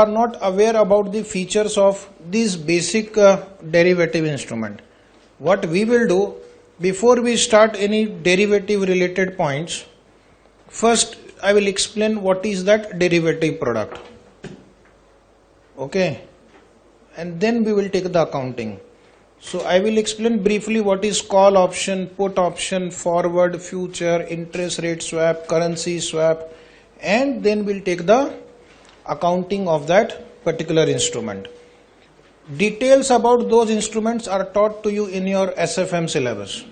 are not aware about the features of this basic derivative instrument. What we will do, before we start any derivative related points, first I will explain what is that derivative product. Okay, and then we will take the accounting. So I will explain briefly what is call option, put option, forward, future, interest rate swap, currency swap, and then we'll take the accounting of that particular instrument. Details about those instruments are taught to you in your SFM syllabus.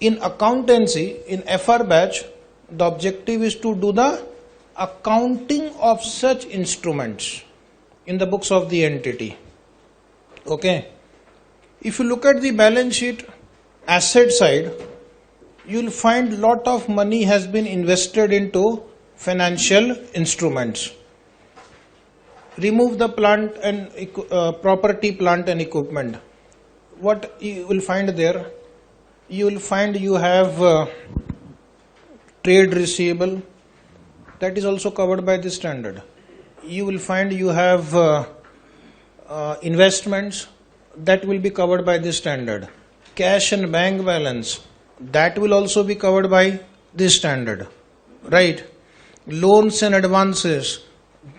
In accountancy, in FR batch, the objective is to do the accounting of such instruments in the books of the entity. Okay. If you look at the balance sheet asset side, you will find lot of money has been invested into financial instruments. Remove the plant and property, plant and equipment. What you will find there? You will find you have trade receivable, that is also covered by this standard. You will find you have investments, that will be covered by this standard. Cash and bank balance, that will also be covered by this standard, right? Loans and advances,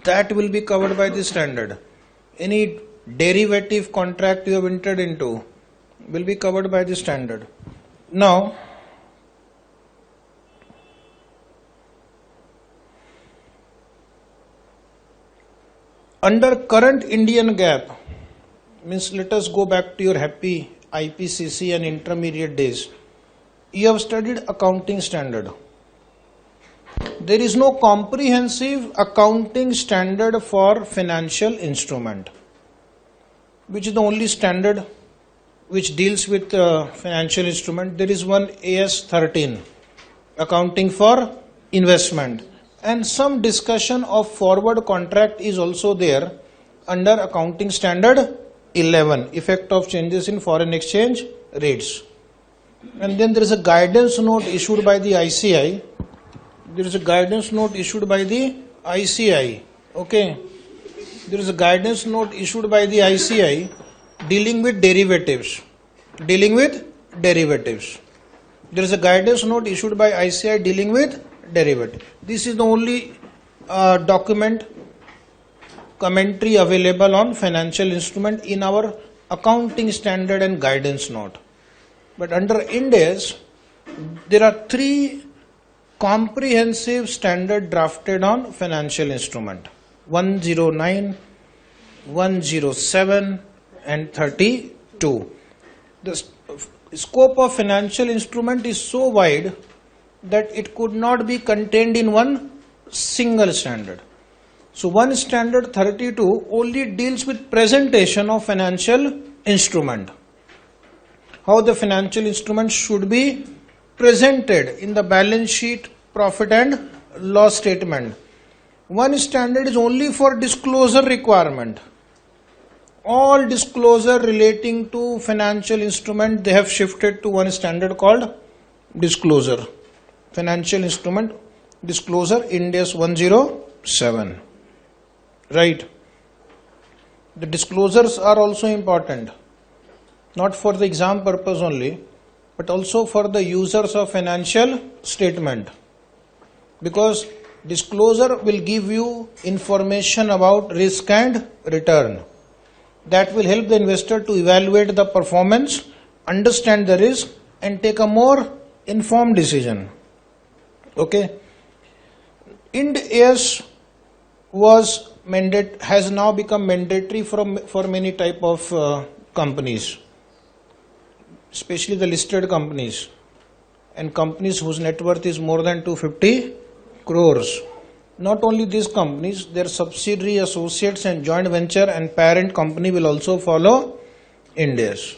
that will be covered by this standard. Any derivative contract you have entered into will be covered by this standard. Now, under current Indian GAAP, means let us go back to your happy IPCC and intermediate days. You have studied accounting standard. There is no comprehensive accounting standard for financial instrument, which is the only standard which deals with financial instrument. There is one AS 13, accounting for investment, and some discussion of forward contract is also there under accounting standard 11, effect of changes in foreign exchange rates. And then there is a guidance note issued by the ICI. There is a guidance note issued by the ICI. Okay. There is a guidance note issued by the ICI dealing with derivatives. Dealing with derivatives. There is a guidance note issued by ICI dealing with derivative. This is the only document commentary available on financial instrument in our accounting standard and guidance note. But under Ind AS, there are 3 comprehensive standard drafted on financial instrument: 109, 107 and 32. The scope of financial instrument is so wide that it could not be contained in one single standard. So one standard 32 only deals with presentation of financial instrument. How the financial instrument should be presented in the balance sheet, profit and loss statement. One standard is only for disclosure requirement. All disclosure relating to financial instrument, they have shifted to one standard called disclosure. Financial instrument disclosure, Ind AS 107. Right. The disclosures are also important, not for the exam purpose only, but also for the users of financial statement, because disclosure will give you information about risk and return. That will help the investor to evaluate the performance, understand the risk and take a more informed decision. Okay. Ind AS has now become mandatory for many type of companies, especially the listed companies and companies whose net worth is more than 250 crores. Not only these companies, their subsidiary, associates and joint venture and parent company will also follow Ind AS.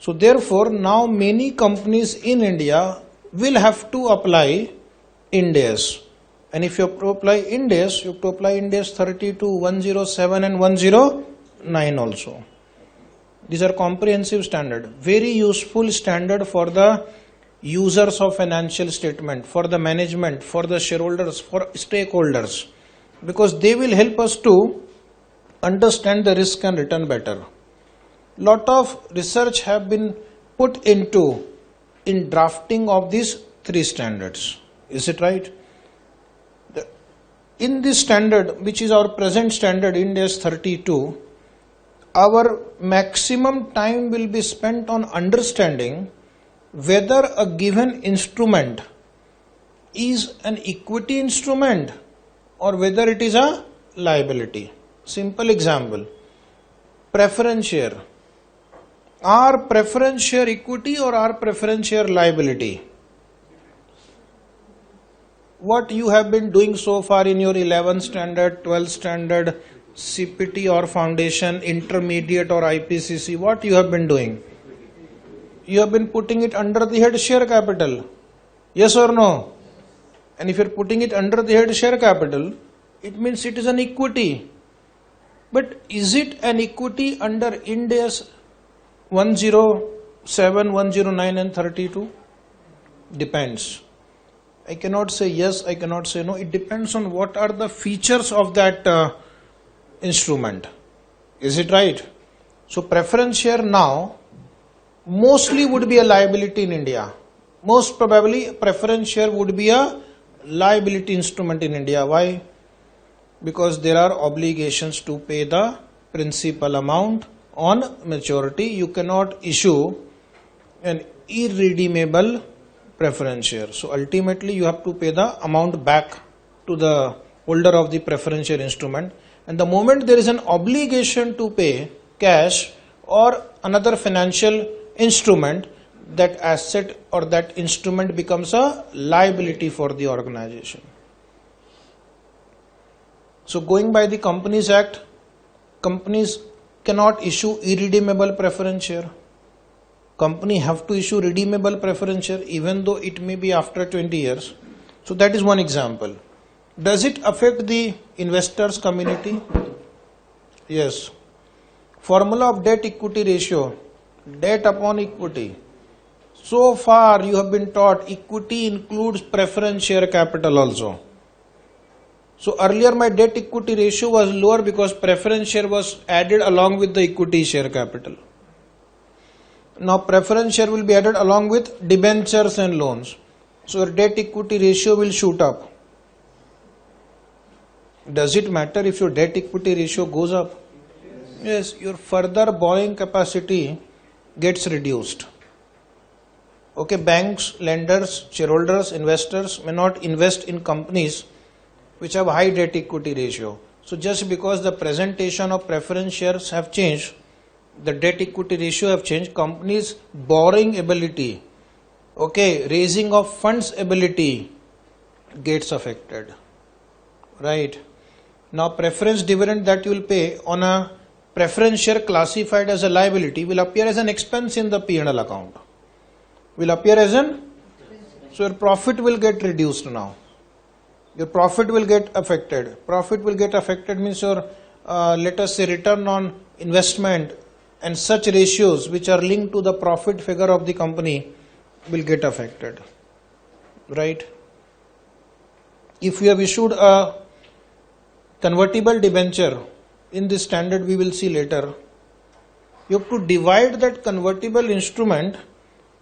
So therefore, now many companies in India will have to apply Ind AS. And if you have to apply Ind AS, you have to apply Ind AS 32, 107 and 109 also. These are comprehensive standard, very useful standard for the users of financial statement, for the management, for the shareholders, for stakeholders, because they will help us to understand the risk and return better. Lot of research have been put into in drafting of these three standards. Is it right? In this standard, which is our present standard, Ind AS 32, our maximum time will be spent on understanding whether a given instrument is an equity instrument or whether it is a liability. Simple example, preference share. Are preference share equity or are preference share liability? What you have been doing so far in your 11th standard, 12th standard, CPT or foundation, intermediate or IPCC, what you have been doing? You have been putting it under the head share capital. Yes or no? And if you are putting it under the head share capital, it means it is an equity. But is it an equity under Ind AS 107, 109 and 32? Depends. I cannot say yes, I cannot say no. It depends on what are the features of that instrument. Is it right? So preference share now mostly would be a liability in India. Most probably preference share would be a liability instrument in India. Why? Because there are obligations to pay the principal amount on maturity. You cannot issue an irredeemable preference share. So ultimately you have to pay the amount back to the holder of the preference share instrument. And the moment there is an obligation to pay cash or another financial instrument, that asset or that instrument becomes a liability for the organization. So going by the Companies Act, companies cannot issue irredeemable preference share. Company have to issue redeemable preference share even though it may be after 20 years. So that is one example. Does it affect the investors community? Yes. Formula of debt equity ratio, debt upon equity. So far you have been taught equity includes preference share capital also. So earlier my debt equity ratio was lower because preference share was added along with the equity share capital. Now preference share will be added along with debentures and loans. So your debt equity ratio will shoot up. Does it matter if your debt equity ratio goes up? Yes, your further borrowing capacity gets reduced. Okay, banks, lenders, shareholders, investors may not invest in companies which have high debt equity ratio. So just because the presentation of preference shares have changed, the debt equity ratio have changed, companies borrowing ability, okay, raising of funds ability gets affected. Right. Now preference dividend that you will pay on a preference share classified as a liability will appear as an expense in the P&L account. Will appear as an, so your profit will get reduced now. Your profit will get affected. Profit will get affected means your, let us say, return on investment and such ratios which are linked to the profit figure of the company will get affected. Right? If you have issued a convertible debenture, in this standard we will see later, you have to divide that convertible instrument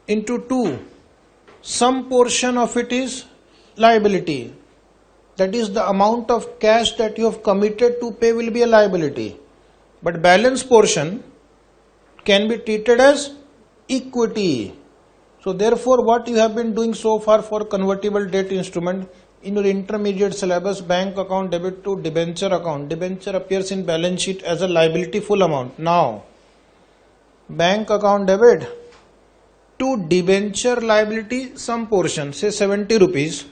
into two. Some portion of it is liability. That is the amount of cash that you have committed to pay will be a liability. But balance portion can be treated as equity. So therefore what you have been doing so far for convertible debt instrument, in your intermediate syllabus, bank account debit to debenture account. Debenture appears in balance sheet as a liability full amount. Now, bank account debit to debenture liability some portion, say 70 rupees,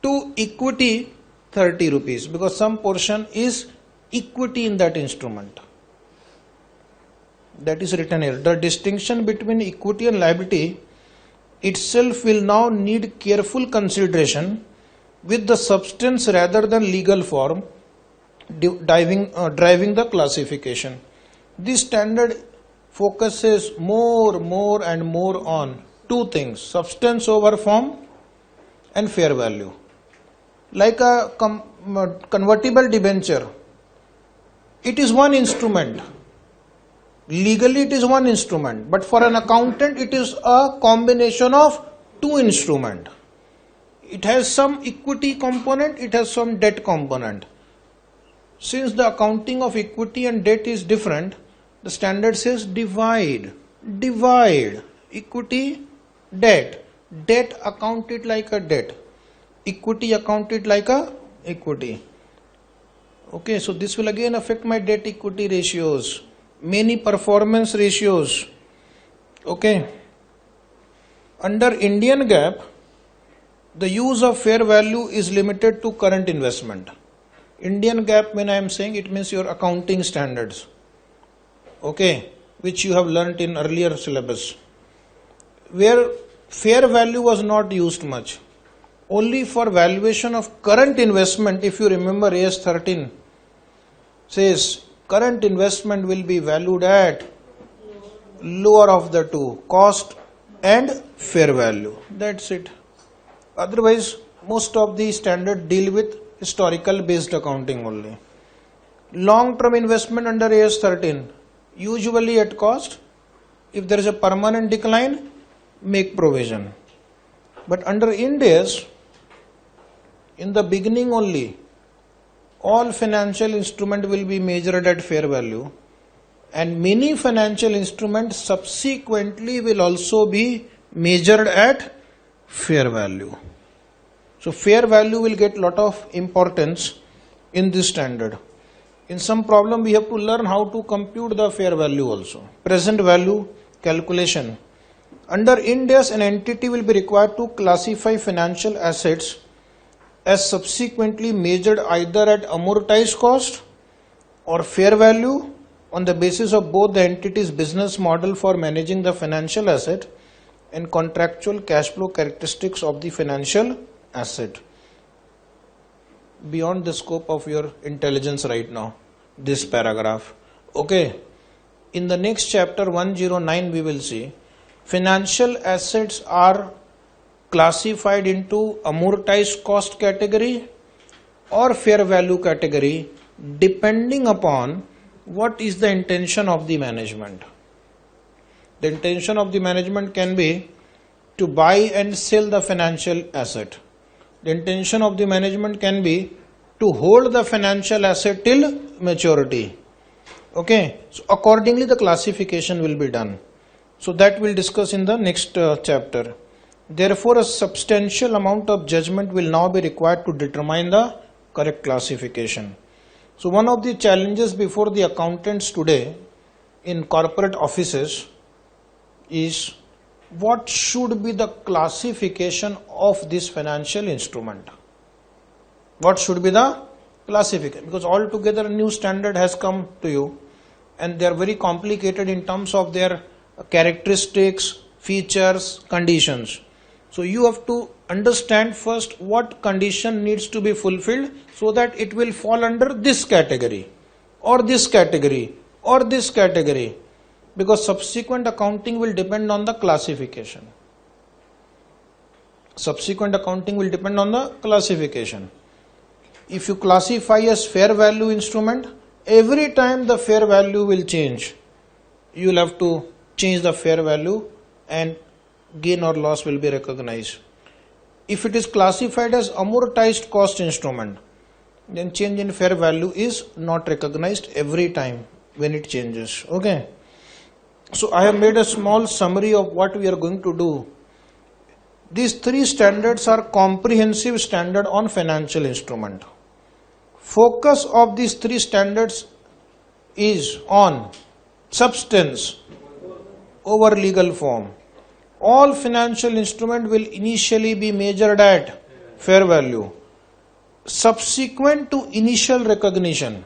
to equity 30 rupees, because some portion is equity in that instrument. That is written here. The distinction between equity and liability itself will now need careful consideration with the substance rather than legal form driving the classification. This standard focuses more and more on two things: substance over form and fair value. Like a convertible debenture, it is one instrument. Legally it is one instrument, but for an accountant it is a combination of two instruments. It has some equity component, it has some debt component. Since the accounting of equity and debt is different, the standard says divide equity, debt. Debt account it like a debt, equity account it like a equity. Okay, so this will again affect my debt equity ratios, many performance ratios. Okay, under Indian GAAP, the use of fair value is limited to current investment. Indian GAAP, when I am saying, it means your accounting standards, okay, which you have learnt in earlier syllabus, where fair value was not used much. Only for valuation of current investment, if you remember AS 13 says current investment will be valued at lower of the two, cost and fair value. That's it. Otherwise, most of the standard deal with historical based accounting only. Long term investment under AS 13, usually at cost. If there is a permanent decline, make provision. But under Ind AS, in the beginning only, all financial instrument will be measured at fair value, and many financial instruments subsequently will also be measured at fair value. So fair value will get lot of importance in this standard. In some problem we have to learn how to compute the fair value also. Present value calculation. Under Ind AS, an entity will be required to classify financial assets as subsequently measured either at amortized cost or fair value on the basis of both the entity's business model for managing the financial asset and contractual cash flow characteristics of the financial asset. Beyond the scope of your intelligence right now, this paragraph. Okay, in the next chapter 109 we will see financial assets are classified into amortized cost category or fair value category depending upon what is the intention of the management. The intention of the management can be to buy and sell the financial asset. The intention of the management can be to hold the financial asset till maturity. Okay, so accordingly the classification will be done. So that we'll discuss in the next chapter. Therefore, a substantial amount of judgment will now be required to determine the correct classification. So one of the challenges before the accountants today in corporate offices is what should be the classification of this financial instrument. What should be the classification? Because altogether a new standard has come to you and they are very complicated in terms of their characteristics, features, conditions. So you have to understand first what condition needs to be fulfilled so that it will fall under this category or this category or this category, because subsequent accounting will depend on the classification. Subsequent accounting will depend on the classification. If you classify as fair value instrument, every time the fair value will change, you will have to change the fair value and gain or loss will be recognized. If it is classified as amortized cost instrument, then change in fair value is not recognized every time when it changes. Okay. So I have made a small summary of what we are going to do. These three standards are comprehensive standard on financial instrument. Focus of these three standards is on substance over legal form. All financial instrument will initially be measured at fair value. Subsequent to initial recognition,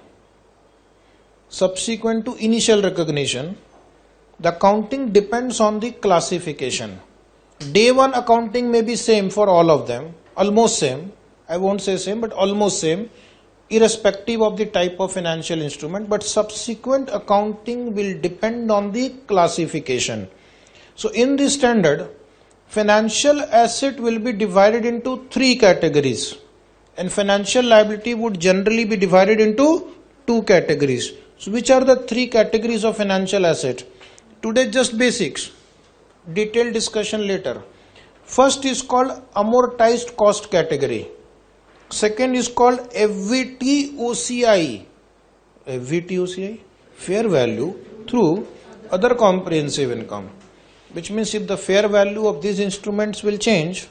the accounting depends on the classification. Day one accounting may be same for all of them, almost same. I won't say same, but almost same, irrespective of the type of financial instrument. But subsequent accounting will depend on the classification. So in this standard, financial asset will be divided into three categories and financial liability would generally be divided into two categories. So which are the three categories of financial asset? Today just basics, detailed discussion later. First is called amortized cost category. Second is called FVTOCI. FVTOCI, fair value through other comprehensive income, which means if the fair value of these instruments will change,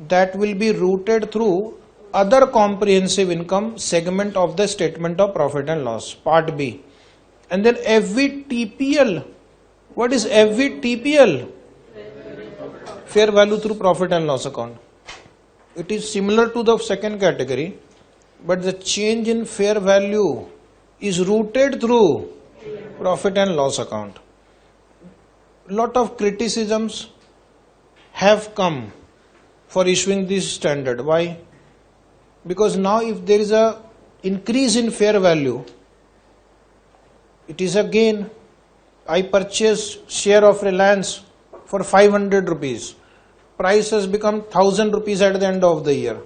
that will be routed through other comprehensive income segment of the statement of profit and loss, part B. And then FVTPL. What is FVTPL? Fair value through profit and loss account. It is similar to the second category, but the change in fair value is routed through profit and loss account. Lot of criticisms have come for issuing this standard. Why? Because now if there is a increase in fair value, it is a gain. I purchased share of Reliance for 500 rupees. Price has become 1000 rupees at the end of the year.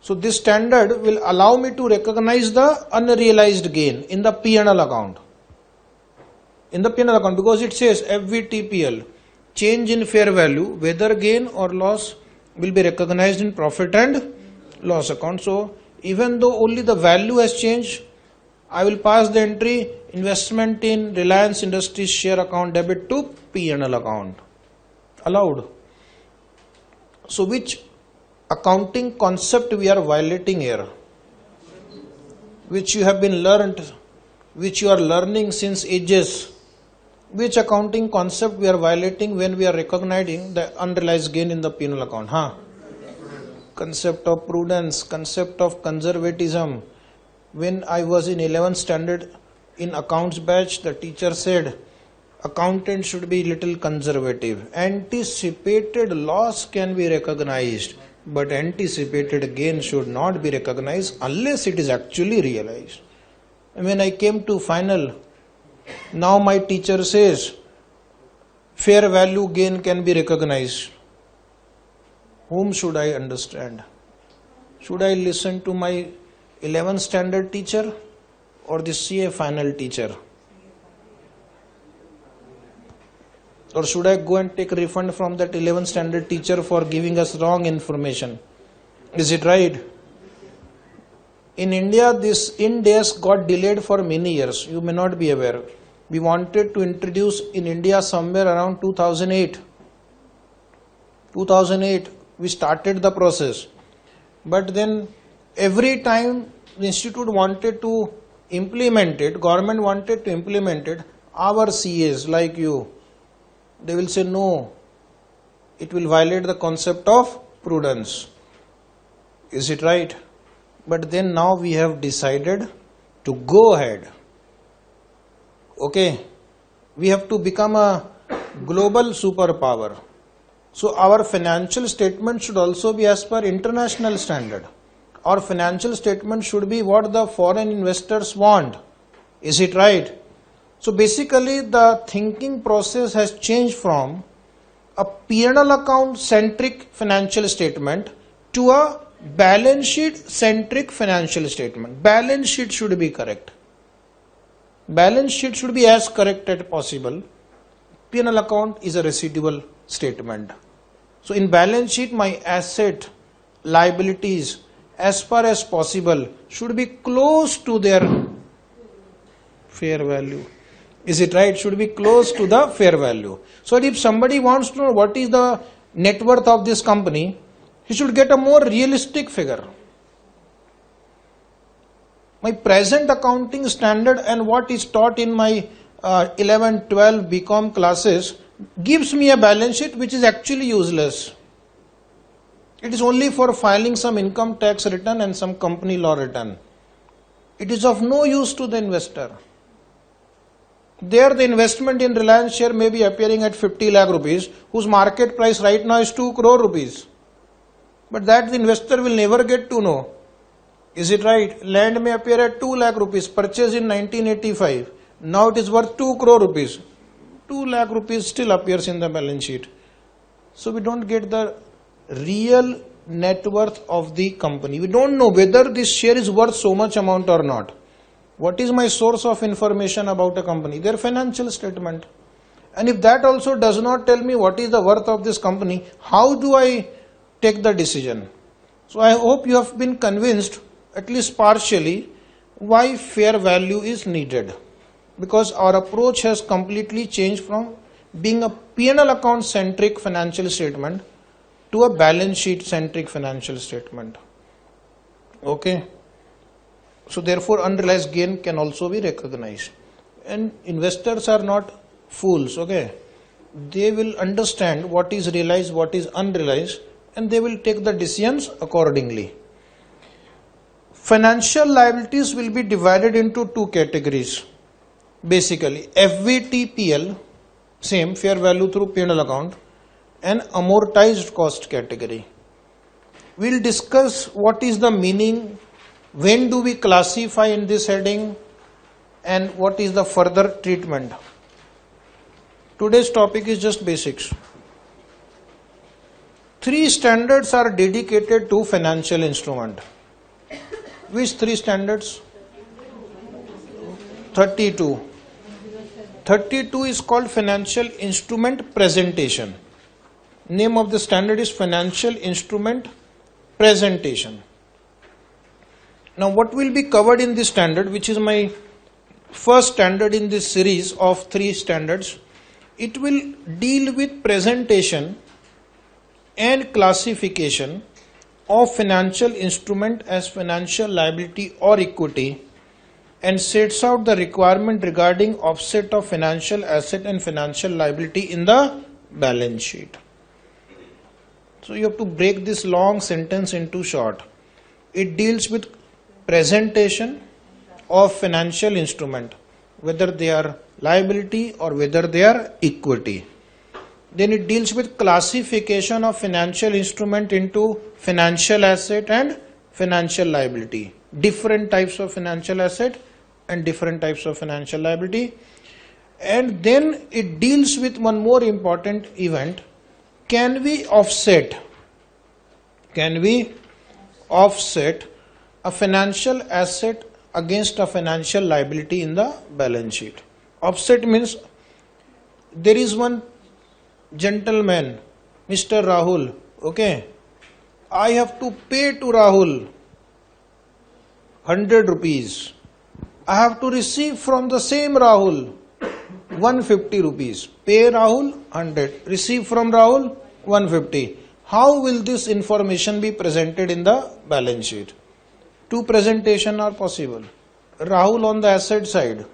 So this standard will allow me to recognize the unrealized gain in the P&L account. In the P&L account, because it says FVTPL, change in fair value, whether gain or loss, will be recognized in profit and loss account. So even though only the value has changed, I will pass the entry investment in Reliance Industries share account debit to P&L account. Allowed. So which accounting concept we are violating here? Which you have been learned, which you are learning since ages. Which accounting concept we are violating when we are recognizing the unrealized gain in the P&L account? Concept of prudence, concept of conservatism. When I was in 11th standard in accounts batch, the teacher said accountant should be little conservative. Anticipated loss can be recognized, but anticipated gain should not be recognized unless it is actually realized. And when I came to final, now my teacher says fair value gain can be recognized. Whom should I understand? Should I listen to my 11th standard teacher or the CA final teacher? Or should I go and take refund from that 11th standard teacher for giving us wrong information? Is it right? In India, this Ind AS got delayed for many years. You may not be aware. We wanted to introduce in India somewhere around 2008. 2008, we started the process. But then every time the institute wanted to implement it, government wanted to implement it, our CAs like you, they will say no, it will violate the concept of prudence. Is it right? But then now we have decided to go ahead. Okay, we have to become a global superpower. So our financial statement should also be as per international standard. Our financial statement should be what the foreign investors want. Is it right? So basically the thinking process has changed from a P&L account centric financial statement to a balance sheet centric financial statement. Balance sheet should be correct. Balance sheet should be as correct as possible. P&L account is a residual statement. So in balance sheet, my asset, liabilities, as far as possible, should be close to their fair value. Is it right? Should be close to the fair value. So if somebody wants to know what is the net worth of this company, he should get a more realistic figure. My present accounting standard and what is taught in my 11, 12 BCom classes gives me a balance sheet which is actually useless. It is only for filing some income tax return and some company law return. It is of no use to the investor. There the investment in Reliance share may be appearing at 50 lakh rupees, whose market price right now is 2 crore rupees. But that the investor will never get to know. Is it right? Land may appear at 2 lakh rupees, purchased in 1985. Now it is worth 2 crore rupees. 2 lakh rupees still appears in the balance sheet. So we don't get the real net worth of the company. We don't know whether this share is worth so much amount or not. What is my source of information about a company? Their financial statement. And if that also does not tell me what is the worth of this company, how do I take the decision? So I hope you have been convinced, at least partially, why fair value is needed. Because our approach has completely changed from being a P&L account centric financial statement to a balance sheet centric financial statement. Okay. So therefore unrealized gain can also be recognized. And investors are not fools, okay. They will understand what is realized, what is unrealized, and they will take the decisions accordingly. Financial liabilities will be divided into two categories. Basically, FVTPL, same fair value through P&L account, and amortized cost category. We'll discuss what is the meaning, when do we classify in this heading, and what is the further treatment. Today's topic is just basics. 3 standards are dedicated to financial instrument. Which 3 standards? 32. 32 is called financial instrument presentation. Name of the standard is financial instrument presentation. Now what will be covered in this standard, which is my first standard in this series of 3 standards, it will deal with presentation and classification of financial instrument as financial liability or equity, and sets out the requirement regarding offset of financial asset and financial liability in the balance sheet. So you have to break this long sentence into short. It deals with presentation of financial instrument, whether they are liability or whether they are equity. Then it deals with classification of financial instrument into financial asset and financial liability. Different types of financial asset and different types of financial liability. And then it deals with one more important event. Can we offset a financial asset against a financial liability in the balance sheet? Offset means there is one gentleman, Mr. Rahul, okay, I have to pay to Rahul 100 rupees. I have to receive from the same Rahul 150 rupees. Pay Rahul 100, receive from Rahul 150. How will this information be presented in the balance sheet? 2 presentations are possible. Rahul on the asset side,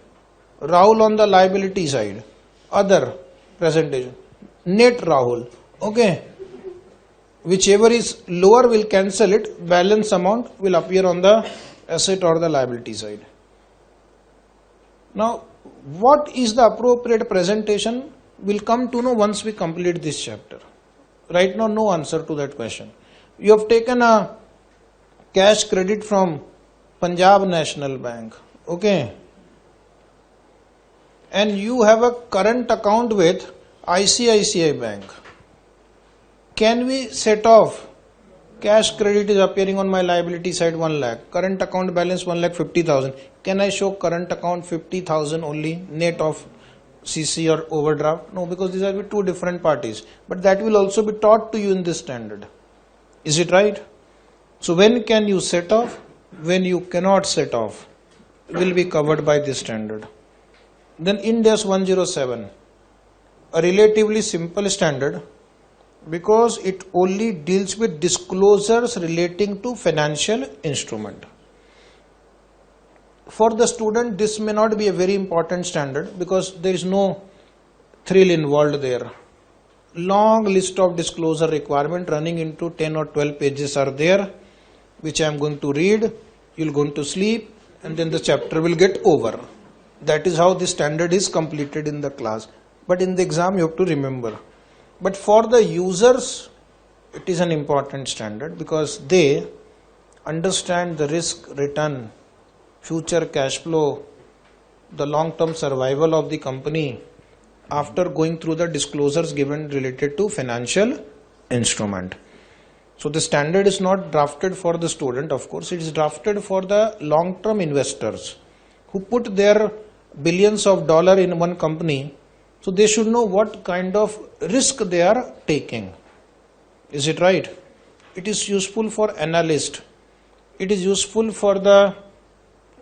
Rahul on the liability side. Other presentation, net Rahul, okay. Whichever is lower will cancel it, balance amount will appear on the asset or the liability side. Now, what is the appropriate presentation? We'll come to know once we complete this chapter. Right now, no answer to that question. You have taken a cash credit from Punjab National Bank, okay, and you have a current account with ICICI Bank. Can we set off? Cash credit is appearing on my liability side 1 lakh. Current account balance 1,50,000. Can I show current account 50,000 only net of CC or overdraft? No, because these are 2 different parties. But that will also be taught to you in this standard. Is it right? So when can you set off? When you cannot set off, will be covered by this standard. Then Ind AS 107, a relatively simple standard, because it only deals with disclosures relating to financial instrument. For the student, this may not be a very important standard because there is no thrill involved there. Long list of disclosure requirement running into 10 or 12 pages are there, which I am going to read. You'll go to sleep and then the chapter will get over. That is how the standard is completed in the class. But in the exam you have to remember. But for the users, it is an important standard because they understand the risk, return, future cash flow, the long-term survival of the company after going through the disclosures given related to financial instrument. So the standard is not drafted for the student, of course, it is drafted for the long-term investors who put their billions of dollars in one company, so they should know what kind of risk they are taking. Is it right? It is useful for analysts. It is useful for the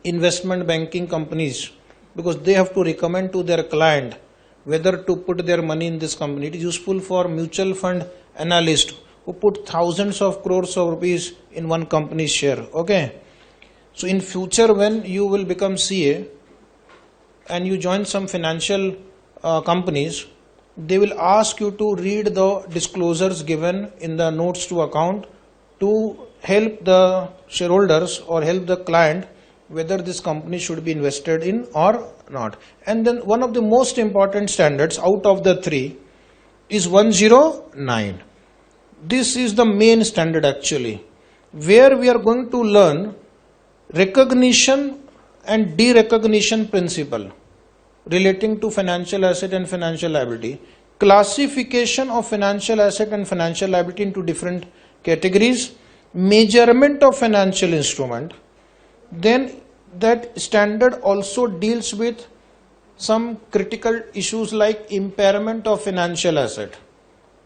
investment banking companies because they have to recommend to their client whether to put their money in this company. It is useful for mutual fund analysts who put thousands of crores of rupees in one company's share. Okay. So in future when you will become CA and you join some financial companies, they will ask you to read the disclosures given in the notes to account to help the shareholders or help the client whether this company should be invested in or not. And then one of the most important standards out of the three is 109. This is the main standard actually, where we are going to learn recognition and derecognition principle relating to financial asset and financial liability, classification of financial asset and financial liability into different categories, measurement of financial instrument. Then that standard also deals with some critical issues like impairment of financial asset,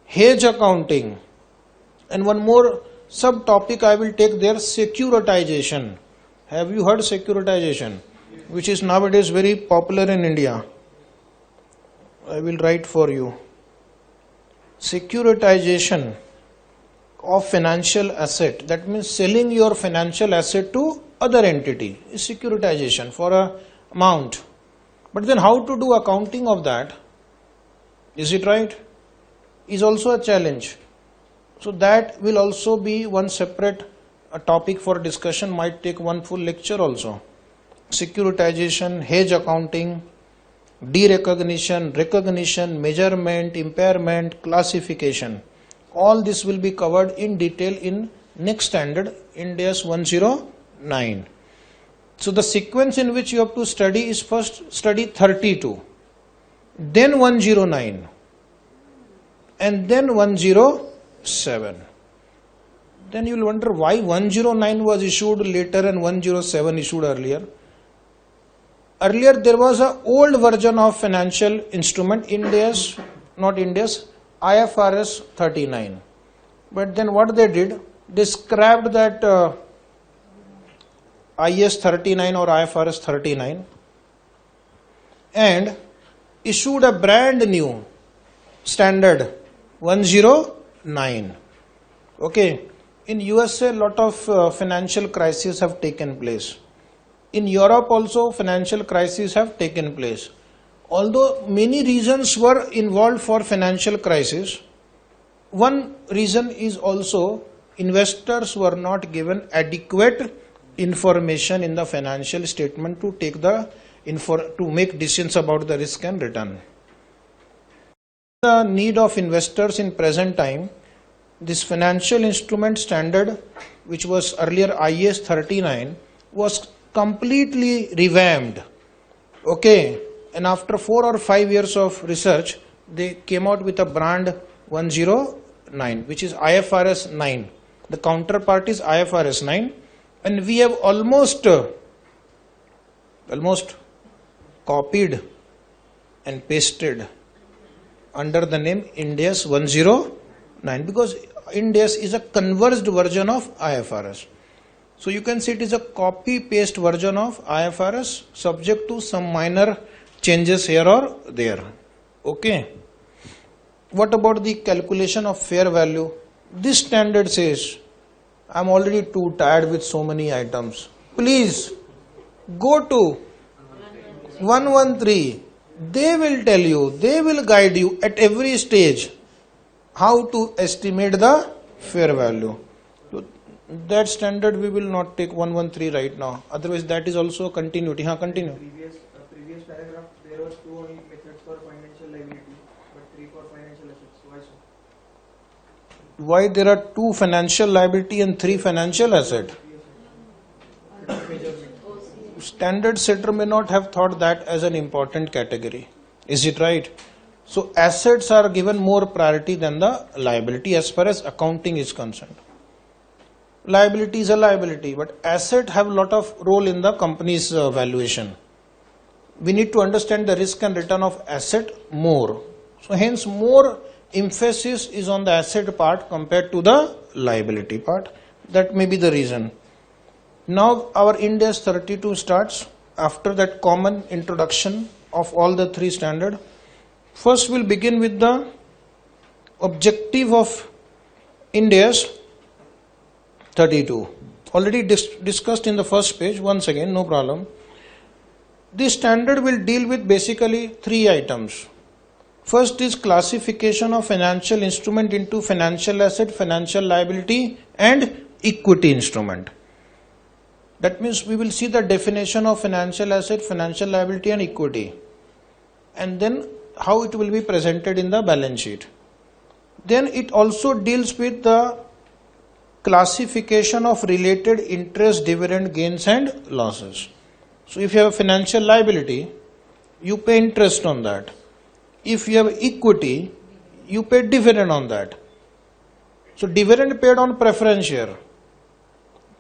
hedge accounting, and one more subtopic I will take there, securitization. Have you heard securitization? Which is nowadays very popular in India. I will write for you. Securitization of financial asset, that means selling your financial asset to other entity, is securitization for a amount. But then how to do accounting of that? Is it right? Is also a challenge. So that will also be one separate topic for discussion, might take one full lecture also. Securitization, hedge accounting, derecognition, recognition, measurement, impairment, classification. All this will be covered in detail in next standard, Ind AS 109. So the sequence in which you have to study is first study 32, then 109, and then 107. Then you will wonder why 109 was issued later and 107 issued earlier. Earlier there was an old version of financial instrument, Ind AS, not Ind AS, IFRS 39. But then what they did, they scrapped that IAS 39 or IFRS 39 and issued a brand new standard 109. Okay. In USA, a lot of financial crises have taken place. In Europe also, financial crises have taken place. Although many reasons were involved for financial crisis, one reason is also investors were not given adequate information in the financial statement to take the to make decisions about the risk and return. The need of investors in present time, this financial instrument standard, which was earlier IAS 39, was completely revamped. Okay, and after 4 or 5 years of research, they came out with a brand 109, which is IFRS 9. The counterpart is IFRS 9, and we have almost copied and pasted under the name Ind AS 109, because Ind AS is a converged version of IFRS. So you can see it is a copy-paste version of IFRS subject to some minor changes here or there. Okay. What about the calculation of fair value? This standard says, I am already too tired with so many items. Please go to 113. They will tell you, they will guide you at every stage how to estimate the fair value. So that standard we will not take 113 right now. Otherwise that is also a continuity. Continue. Previous paragraph, there were 2 only methods for financial liability, but 3 for financial assets. Why so? Why there are 2 financial liability and 3 financial asset? Standard setter may not have thought that as an important category. Is it right? So assets are given more priority than the liability as far as accounting is concerned. Liability is a liability, but asset have a lot of role in the company's valuation. we need to understand the risk and return of asset more. So hence more emphasis is on the asset part compared to the liability part. That may be the reason. Now our Ind AS 32 starts after that common introduction of all the three standards. First we'll begin with the objective of Ind AS 32. Already discussed in the first page. Once again, no problem. This standard will deal with basically three items. First is classification of financial instrument into financial asset, financial liability and equity instrument. That means we will see the definition of financial asset, financial liability and equity, and then how it will be presented in the balance sheet. Then it also deals with the classification of related interest, dividend, gains and losses. So if you have a financial liability, you pay interest on that. If you have equity, you pay dividend on that. So dividend paid on preference share.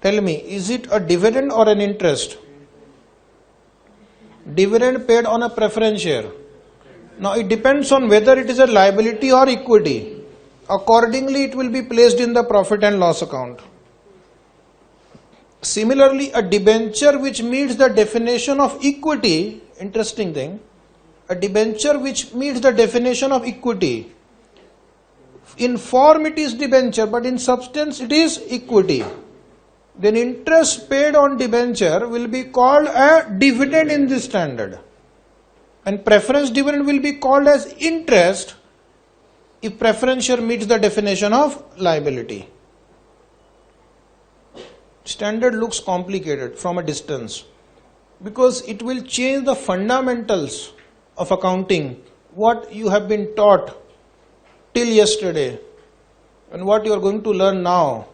Tell me, is it a dividend or an interest? Dividend paid on a preference share. Now it depends on whether it is a liability or equity. Accordingly, it will be placed in the profit and loss account. Similarly, a debenture which meets the definition of equity, interesting thing, a debenture which meets the definition of equity. In form it is debenture, but in substance it is equity. Then interest paid on debenture will be called a dividend in this standard. And preference dividend will be called as interest if preference share meets the definition of liability. Standard looks complicated from a distance because it will change the fundamentals of accounting, what you have been taught till yesterday and what you are going to learn now.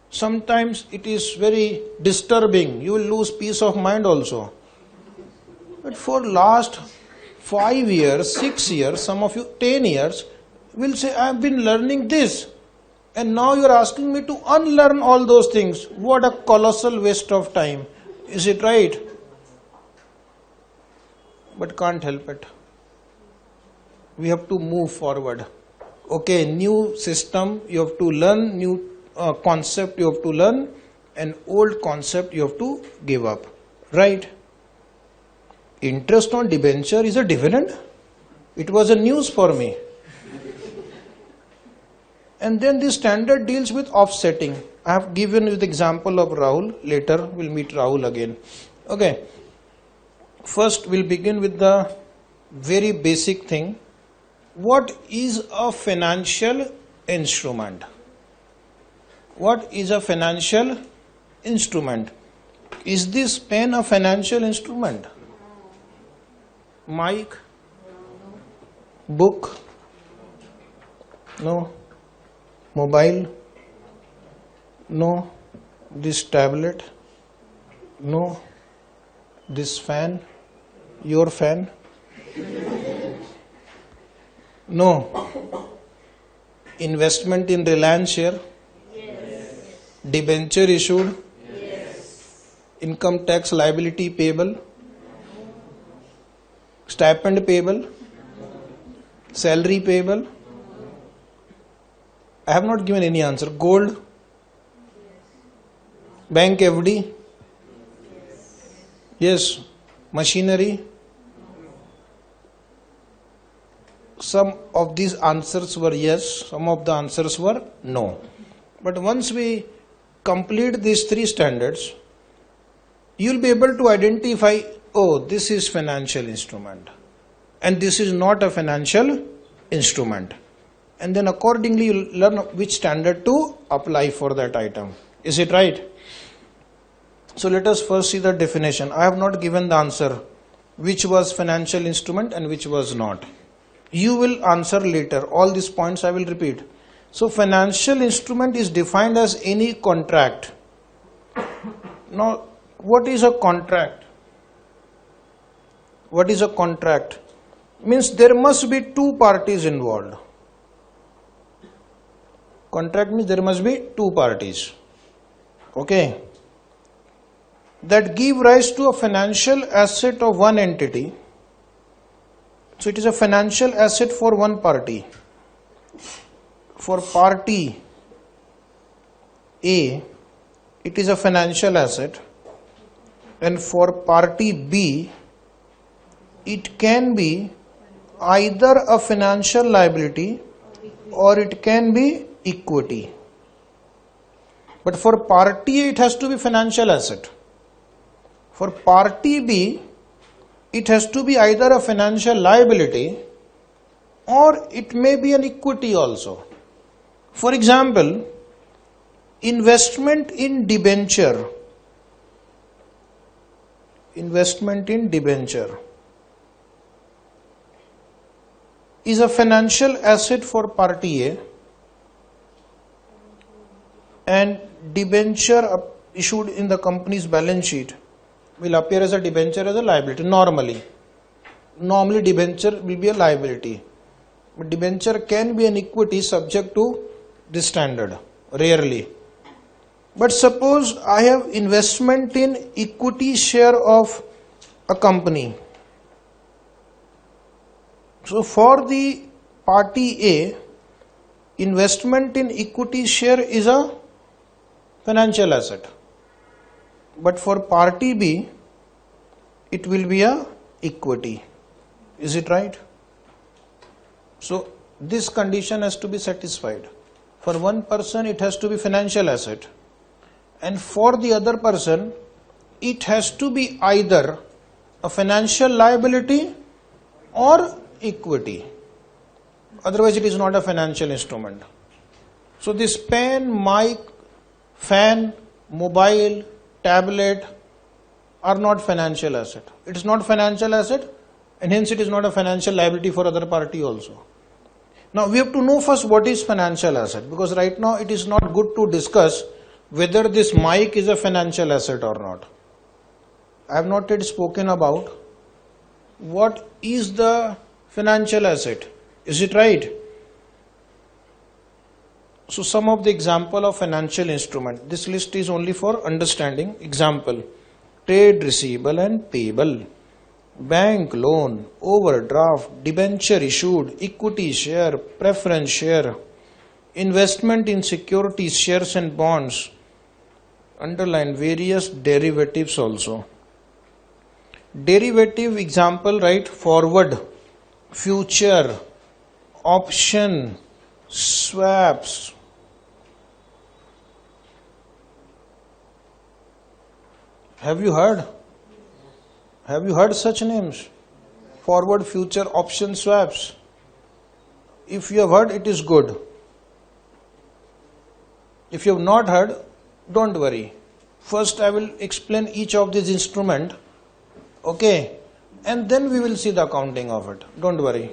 Sometimes it is very disturbing. You will lose peace of mind also. But for last 5 years, 6 years, some of you 10 years, will say, I have been learning this. And now you are asking me to unlearn all those things. What a colossal waste of time. Is it right? But can't help it. We have to move forward. Okay, new system you have to learn, new concept you have to learn, and old concept you have to give up. Right? Interest on debenture is a dividend. It was a news for me. And then this standard deals with offsetting. I have given you the example of Rahul. Later we'll meet Rahul again. Okay. First we'll begin with the very basic thing. What is a financial instrument? What is a financial instrument? Is this pen a financial instrument? Mic? Book? No. Mobile? No. This tablet? No. This fan? Your fan? No. Investment in Reliance share? Yes. Debenture issued? Yes. Income tax liability payable? Stipend payable? Salary payable? I have not given any answer. Gold? Bank FD? Yes. Machinery? Some of these answers were yes, some of the answers were no. But once we complete these three standards, you will be able to identify, oh, this is financial instrument and this is not a financial instrument. And then accordingly you will learn which standard to apply for that item. Is it right? So let us first see the definition. I have not given the answer which was financial instrument and which was not. You will answer later. All these points I will repeat. So financial instrument is defined as any contract. Now, what is a contract? What is a contract? Means there must be two parties involved. Contract means there must be two parties. Okay. That give rise to a financial asset of one entity So it is a financial asset for one party. For party A, it is a financial asset, and for party B, it can be either a financial liability or it can be equity. But for party A, it has to be financial asset. For party B, it has to be either a financial liability or it may be an equity also. For example, investment in debenture. Investment in debenture is a financial asset for party A, and debenture issued in the company's balance sheet will appear as a debenture as a liability normally. Normally debenture will be a liability, but debenture can be an equity subject to this standard, rarely. But suppose I have investment in equity share of a company. So for the party A, investment in equity share is a financial asset. But for party B, it will be a equity. Is it right? So this condition has to be satisfied. For one person, it has to be financial asset, and for the other person, it has to be either a financial liability or equity. Otherwise, it is not a financial instrument. So this pen, mic, fan, mobile, tablet are not financial asset. It is not financial asset, and hence it is not a financial liability for other party also. Now we have to know first what is financial asset, because right now it is not good to discuss whether this mic is a financial asset or not. I have not yet spoken about what is the financial asset. Is it right? So some of the example of financial instrument. This list is only for understanding. Example: trade receivable and payable, bank loan, overdraft, debenture issued, equity share, preference share, investment in securities, shares and bonds. Underline various derivatives also. Derivative example, right? Forward, future, option, swaps. Have you heard? Have you heard such names? Forward, future, option, swaps. If you have heard, it is good. If you have not heard, don't worry. First I will explain each of these instrument, okay, and then we will see the accounting of it. Don't worry.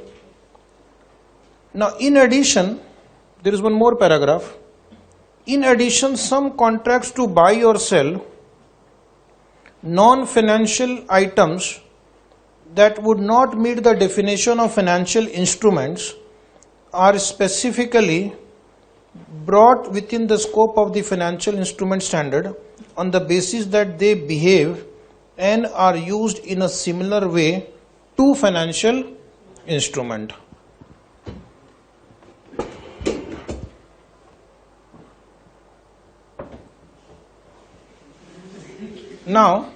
Now in addition, there is one more paragraph. In addition, some contracts to buy or sell non-financial items that would not meet the definition of financial instruments are specifically brought within the scope of the financial instrument standard on the basis that they behave and are used in a similar way to financial instrument. Now,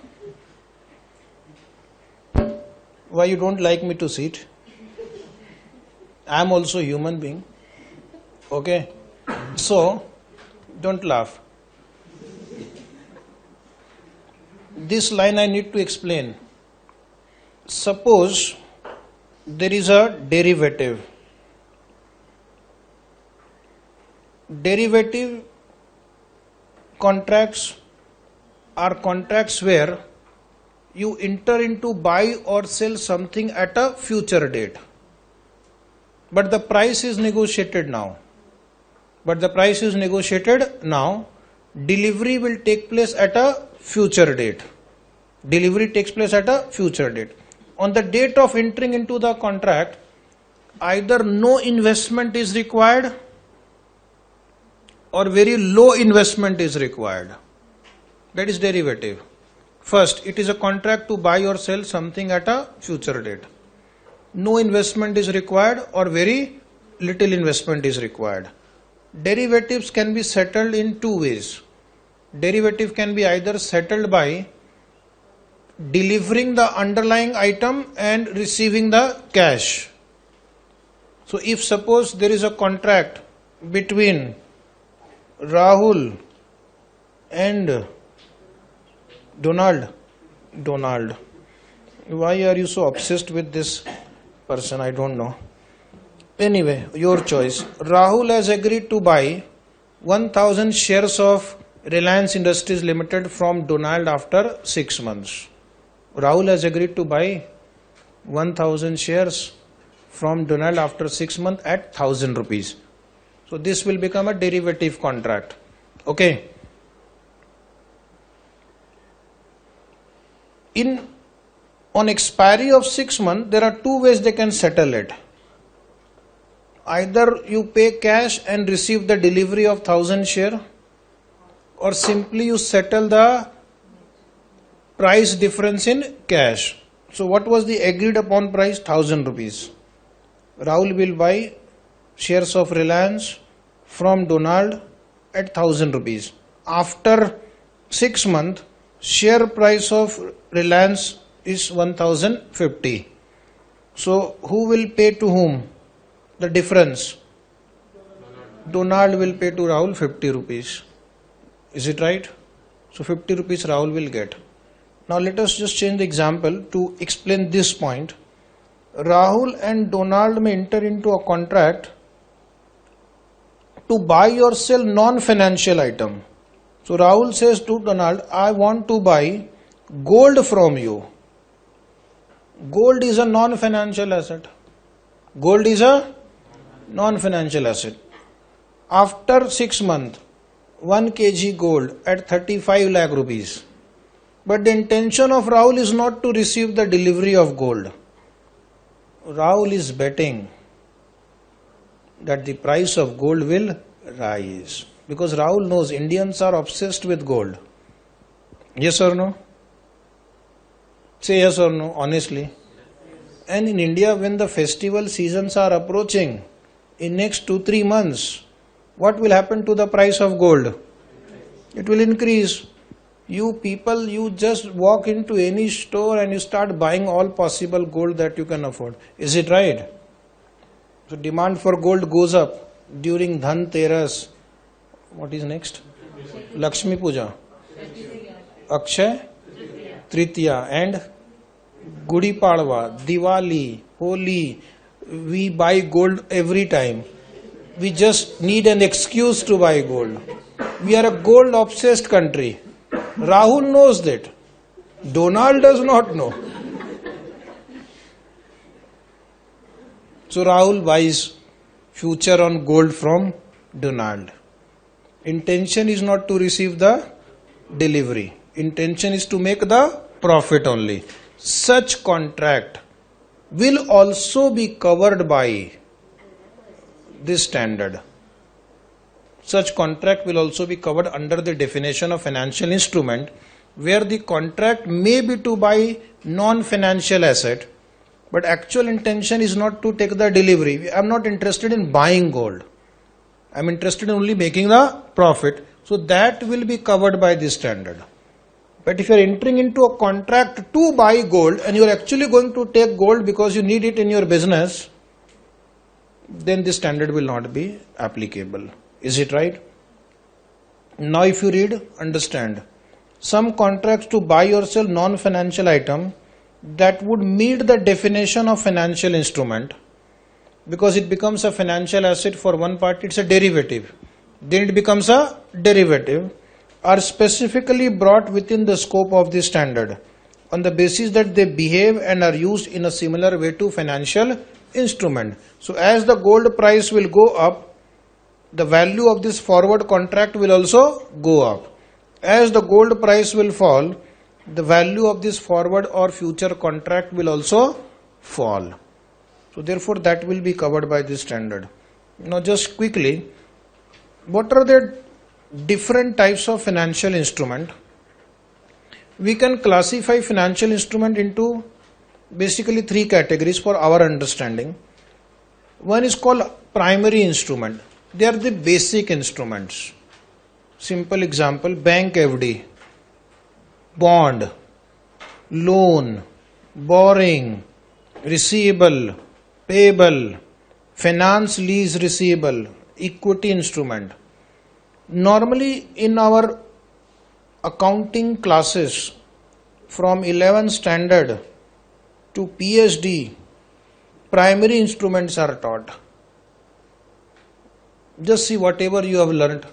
why you don't like me to sit? I am also a human being. Okay? So, don't laugh. This line I need to explain. Suppose there is a derivative. Derivative contracts are contracts where you enter into buy or sell something at a future date. But the price is negotiated now. Delivery will take place at a future date. On the date of entering into the contract, either no investment is required or very low investment is required. That is derivative. First, it is a contract to buy or sell something at a future date. no investment is required or very little investment is required. Derivatives can be settled in two ways. Derivative can be either settled by delivering the underlying item and receiving the cash. So if suppose there is a contract between Rahul and Donald, why are you so obsessed with this person? I don't know. Anyway, your choice. Rahul has agreed to buy 1000 shares of Reliance Industries Limited from Donald after 6 months. Rahul has agreed to buy 1000 shares from Donald after 6 months at 1000 rupees. So this will become a derivative contract. Okay. On expiry of 6 months, there are two ways they can settle it. Either you pay cash and receive the delivery of 1000 share, or simply you settle the price difference in cash. So what was the agreed upon price? 1000 rupees. Rahul will buy shares of Reliance from Donald at 1000 rupees. After 6 months, share price of Reliance is 1050. So who will pay to whom the difference? Donald will pay to Rahul 50 rupees. Is it right? So 50 rupees Rahul will get. Now let us just change the example to explain this point. Rahul and Donald may enter into a contract to buy or sell non-financial item. So Rahul says to Donald, I want to buy gold from you. Gold is a non-financial asset. Gold is a non-financial asset. After 6 months, 1 kg gold at 35 lakh rupees. But the intention of Rahul is not to receive the delivery of gold. Rahul is betting that the price of gold will rise. Because Rahul knows Indians are obsessed with gold. Yes or no? Say yes or no, honestly. And in India, when the festival seasons are approaching, in next 2-3 months, what will happen to the price of gold? It will increase. You people, you just walk into any store and you start buying all possible gold that you can afford. Is it right? So demand for gold goes up during Dhanteras. What is next? Lakshmi Puja, Akshay Tritiya and Gudi Padwa, Diwali, Holi. We buy gold every time. We just need an excuse to buy gold. We are a gold obsessed country. Rahul knows that. Donald does not know. So Rahul buys future on gold from Donald. Intention is not to receive the delivery. Intention is to make the profit only. Such contract will also be covered by this standard. Such contract will also be covered under the definition of financial instrument, where the contract may be to buy non-financial asset, but actual intention is not to take the delivery. I am not interested in buying gold. I am interested in only making the profit. So that will be covered by this standard. But if you are entering into a contract to buy gold and you are actually going to take gold because you need it in your business, then this standard will not be applicable. Is it right? Now if you read, understand. Some contracts to buy or sell non-financial item that would meet the definition of financial instrument, because it becomes a financial asset for one party, it's a derivative. Then it becomes a derivative, are specifically brought within the scope of this standard on the basis that they behave and are used in a similar way to financial instrument. So as the gold price will go up, the value of this forward contract will also go up. As the gold price will fall, the value of this forward or future contract will also fall. So therefore that will be covered by this standard. Now just quickly, what are the different types of financial instrument? We can classify financial instrument into basically three categories for our understanding. One is called primary instrument. They are the basic instruments. Simple example, bank FD, bond, loan, borrowing, receivable, payable, finance lease receivable, equity instrument. Normally in our accounting classes from 11th standard to PhD, primary instruments are taught. Just see whatever you have learnt.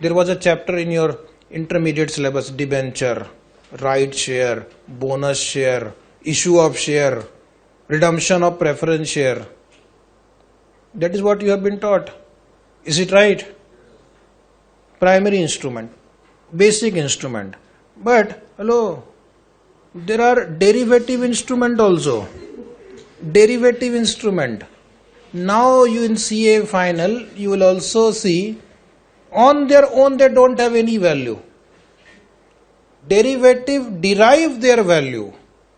There was a chapter in your intermediate syllabus, debenture, right share, bonus share, issue of share, redemption of preference share. That is what you have been taught. Is it right? Primary instrument, basic instrument. But, hello, there are derivative instrument also. Derivative instrument. Now you in CA final, you will also see on their own they don't have any value. Derivative derive their value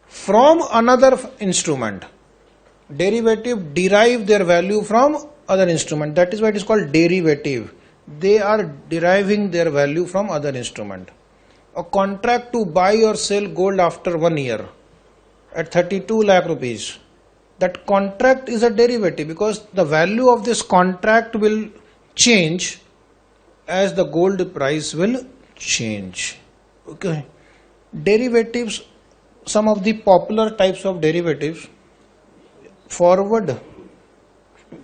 from another instrument. Derivative derive their value from other instrument. That is why it is called derivative. They are deriving their value from other instrument. A contract to buy or sell gold after 1 year at 32 lakh rupees. That contract is a derivative because the value of this contract will change as the gold price will change. Okay. Derivatives, some of the popular types of derivatives. Forward,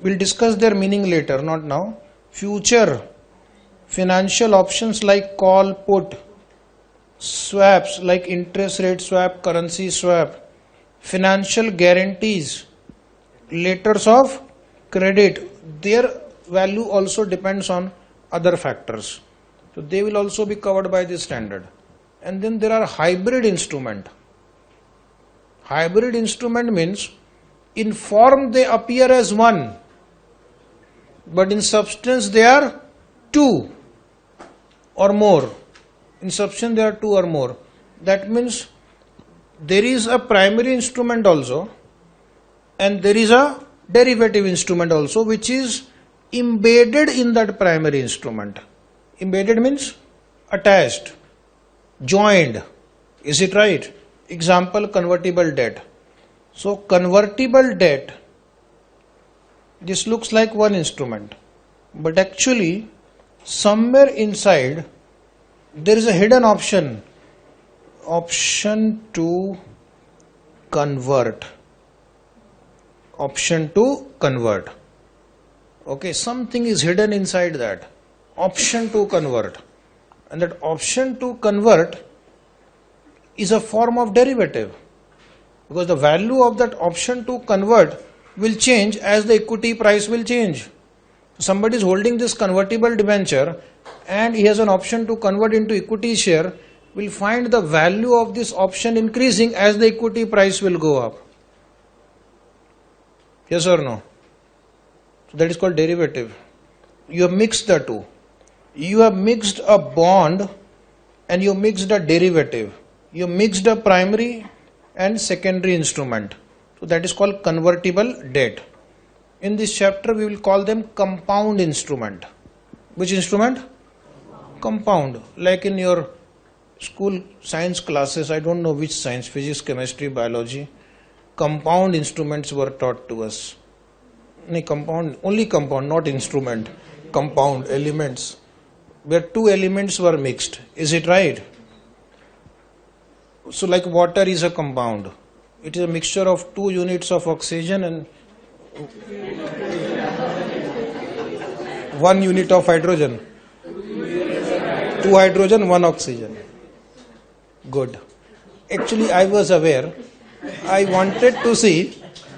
we'll discuss their meaning later, not now. Future, financial options like call, put, swaps like interest rate swap, currency swap, financial guarantees, letters of credit, their value also depends on other factors. So they will also be covered by this standard. And then there are hybrid instrument. Hybrid instrument means in form they appear as one, but in substance they are two or more. In substance they are two or more. That means there is a primary instrument also and there is a derivative instrument also which is embedded in that primary instrument. Embedded means attached, joined. Is it right? Example, convertible debt. So convertible debt, this looks like one instrument, but actually somewhere inside there is a hidden option to convert. Option to convert. Okay, something is hidden inside that. Option to convert. And that option to convert is a form of derivative. Because the value of that option to convert will change as the equity price will change. Somebody is holding this convertible debenture and he has an option to convert into equity share, will find the value of this option increasing as the equity price will go up. Yes or no? So that is called derivative. You have mixed the two. You have mixed a bond and you mixed a derivative. You mixed a primary and secondary instrument. So that is called convertible debt. In this chapter we will call them compound instrument. Which instrument? Compound. Like in your school science classes, I don't know which science, physics, chemistry, biology, compound instruments were taught to us. No, compound, only compound, not instrument. Compound elements, where two elements were mixed. Is it right? So like water is a compound. It is a mixture of 2 units of oxygen and 1 unit of hydrogen. 2 hydrogen, 1 oxygen. Good. Actually, I was aware. I wanted to see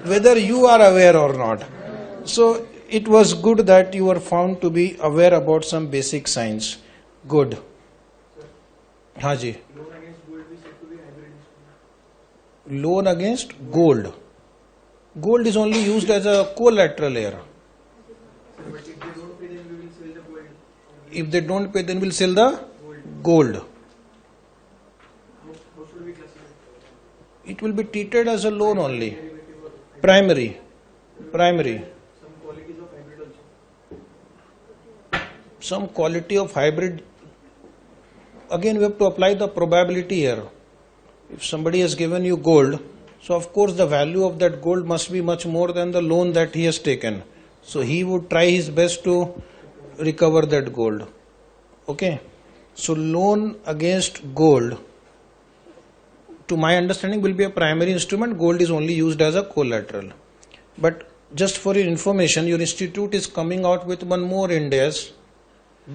whether you are aware or not. So it was good that you were found to be aware about some basic science. Good. Haji. Loan against gold. Gold is only used as a collateral here. But if they don't pay, then we will sell the gold. If they don't pay, then we'll sell the gold. How should we classify? It will be treated as a loan only. Derivative or Primary. some qualities of hybrid also. Some quality of hybrid. Again, we have to apply the probability here. If somebody has given you gold, so of course the value of that gold must be much more than the loan that he has taken. So he would try his best to recover that gold. Okay. So loan against gold, to my understanding, will be a primary instrument. Gold is only used as a collateral. But just for your information, your institute is coming out with one more Ind AS,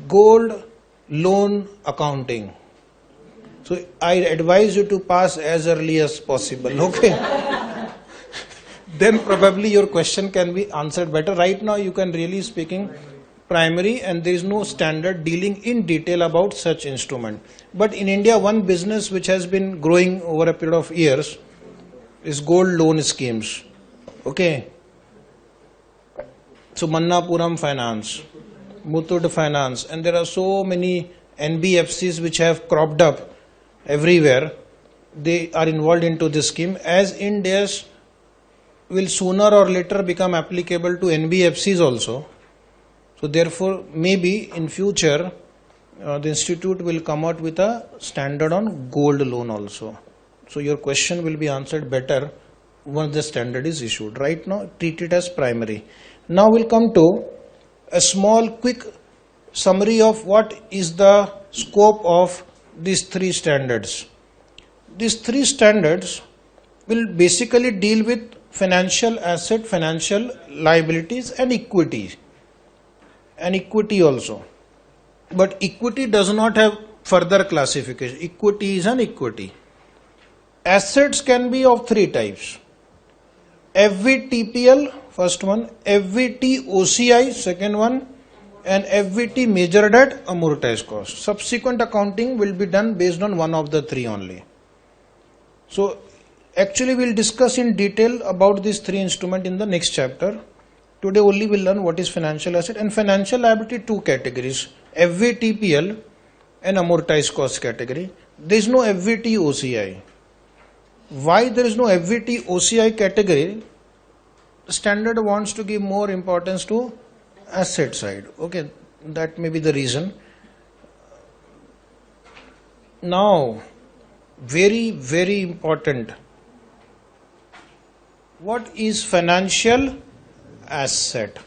gold loan accounting. So I advise you to pass as early as possible. Okay. Then probably your question can be answered better. Right now you can really speaking primary, and there is no standard dealing in detail about such instrument. But in India, one business which has been growing over a period of years is gold loan schemes. Okay. So Mannapuram Finance, Muthoot Finance, and there are so many NBFCs which have cropped up everywhere. They are involved into this scheme. As Ind AS will sooner or later become applicable to NBFCs also. So therefore, maybe in future, the institute will come out with a standard on gold loan also. So your question will be answered better once the standard is issued. Right now, treat it as primary. Now we'll come to a small quick summary of what is the scope of these three standards. These three standards will basically deal with financial asset, financial liabilities, and equity. And equity also. But equity does not have further classification. Equity is an equity. Assets can be of three types. FVTPL, first one, FVTOCI, second one, and FVT measured at amortized cost. Subsequent accounting will be done based on one of the three only. So actually we'll discuss in detail about these three instruments in the next chapter. Today only we'll learn what is financial asset and financial liability, two categories, FVTPL and amortized cost category. There is no FVTOCI. Why there is no FVTOCI category? The standard wants to give more importance to asset side. Okay, that may be the reason. Now, very, very important. What is financial asset?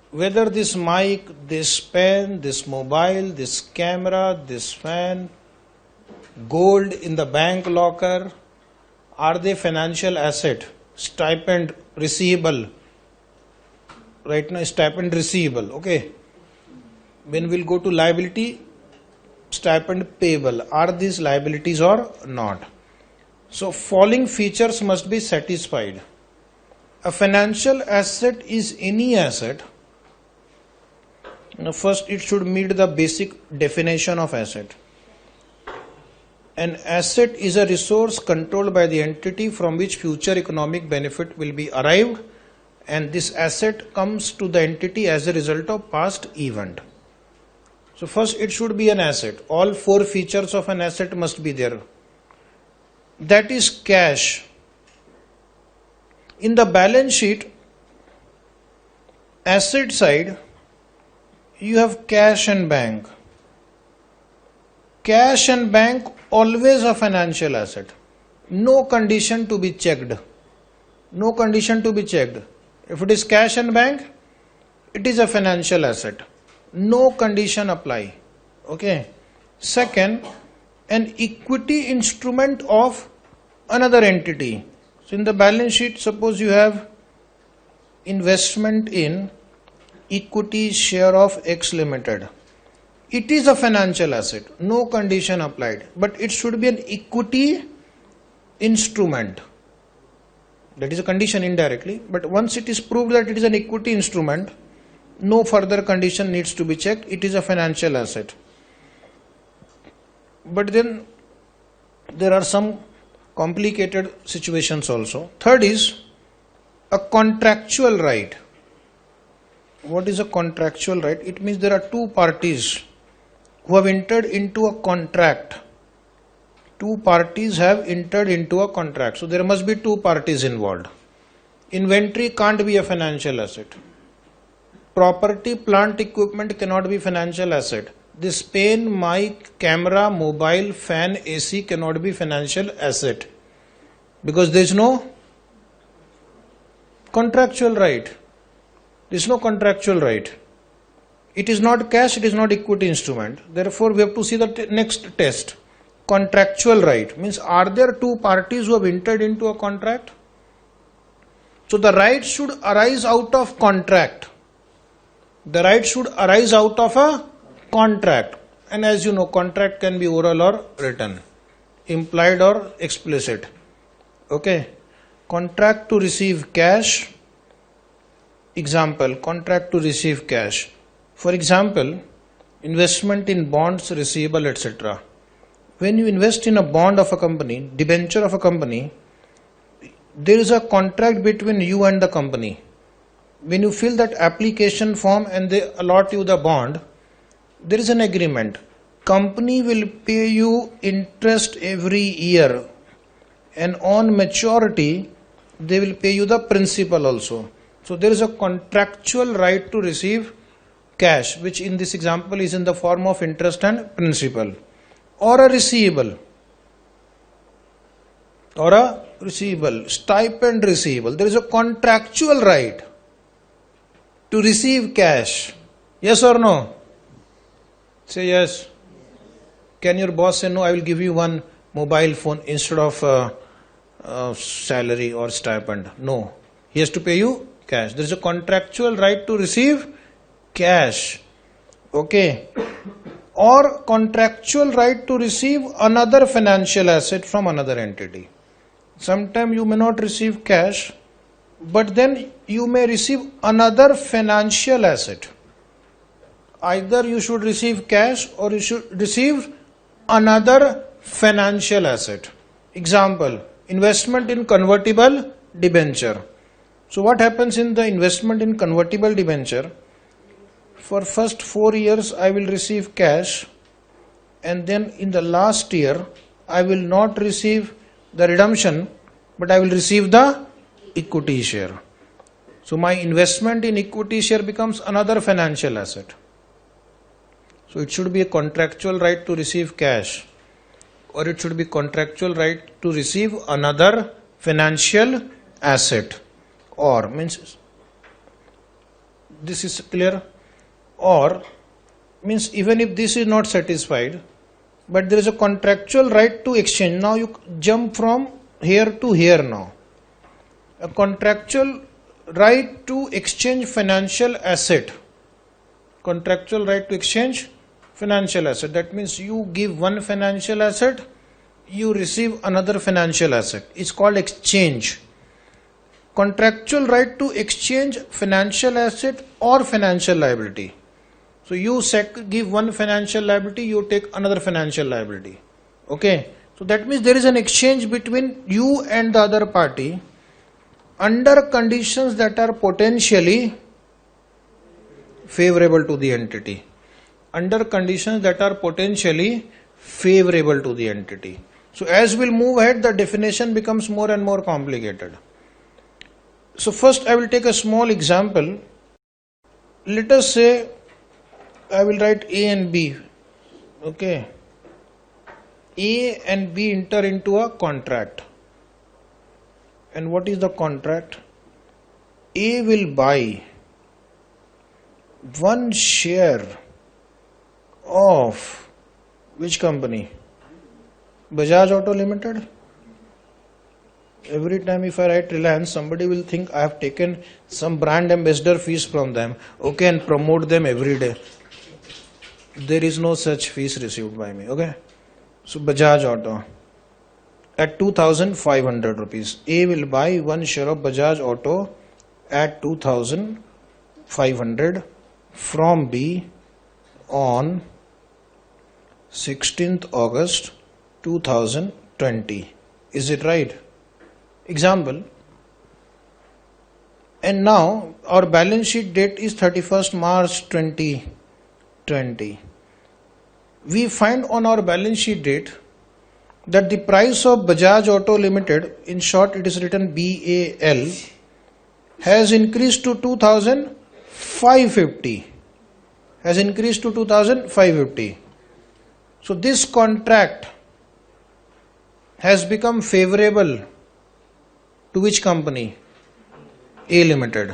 Whether this mic, this pen, this mobile, this camera, this fan, gold in the bank locker, are they financial asset? Stipend receivable. Right now, stipend receivable. Okay. When we'll go to liability, stipend payable. Are these liabilities or not? So, following features must be satisfied. A financial asset is any asset. Now, first, it should meet the basic definition of asset. An asset is a resource controlled by the entity from which future economic benefit will be arrived, and this asset comes to the entity as a result of past event. So first it should be an asset. All four features of an asset must be there. That is cash. In the balance sheet, asset side, you have cash and bank. Cash and bank always a financial asset. No condition to be checked. No condition to be checked. If it is cash and bank, it is a financial asset. No condition apply. Okay. Second, an equity instrument of another entity. So in the balance sheet, suppose you have investment in equity share of X Limited. It is a financial asset. No condition applied. But it should be an equity instrument. That is a condition indirectly. But once it is proved that it is an equity instrument, no further condition needs to be checked. It is a financial asset. But then there are some complicated situations also. Third is a contractual right. What is a contractual right? It means there are two parties who have entered into a contract two parties have entered into a contract. So there must be two parties involved. Inventory can't be a financial asset. Property, plant, equipment cannot be financial asset. This pen, mic, camera, mobile, fan, AC cannot be financial asset because there is no contractual right. There is no contractual right. It is not cash, it is not equity instrument. Therefore, we have to see the next test. Contractual right means, are there two parties who have entered into a contract? So the right should arise out of contract. The right should arise out of a contract. And as you know, contract can be oral or written, implied or explicit. Okay. Contract to receive cash. Example, contract to receive cash. For example, investment in bonds, receivable, etc. When you invest in a bond of a company, debenture of a company, there is a contract between you and the company. When you fill that application form and they allot you the bond, there is an agreement. Company will pay you interest every year, and on maturity, they will pay you the principal also. So there is a contractual right to receive cash, which in this example is in the form of interest and principal, or a receivable, stipend receivable. There is a contractual right to receive cash. Yes or no? Say yes. Can your boss say, no, I will give you one mobile phone instead of salary or stipend? No. He has to pay you cash. There is a contractual right to receive cash. Okay. Or contractual right to receive another financial asset from another entity. Sometimes you may not receive cash, but then you may receive another financial asset. Either you should receive cash or you should receive another financial asset. Example, investment in convertible debenture. So what happens in the investment in convertible debenture? For first 4 years I will receive cash, and then in the last year I will not receive the redemption, but I will receive the equity share. So my investment in equity share becomes another financial asset. So it should be a contractual right to receive cash, or it should be contractual right to receive another financial asset. Or means, this is clear? Or means, even if this is not satisfied, but there is a contractual right to exchange. Now you jump from here to here now. A contractual right to exchange financial asset. Contractual right to exchange financial asset. That means you give one financial asset, you receive another financial asset. It's called exchange. Contractual right to exchange financial asset or financial liability. So you give one financial liability, you take another financial liability. Okay. So that means there is an exchange between you and the other party under conditions that are potentially favorable to the entity. Under conditions that are potentially favorable to the entity. So as we'll move ahead, the definition becomes more and more complicated. So first I will take a small example. Let us say I will write A and B. Okay. A and B enter into a contract. And what is the contract? A will buy one share of which company? Bajaj Auto Limited. Every time if I write Reliance, somebody will think I have taken some brand ambassador fees from them, okay, and promote them every day. There is no such fees received by me, okay. So Bajaj Auto at 2,500 rupees. A will buy one share of Bajaj Auto at 2,500 from B on 16th August 2020. Is it right? Example. And now our balance sheet date is 31st March 2020. We find on our balance sheet date that the price of Bajaj Auto Limited, in short it is written BAL, has increased to 2,550. Has increased to 2,550. So this contract has become favorable to which company? A Limited.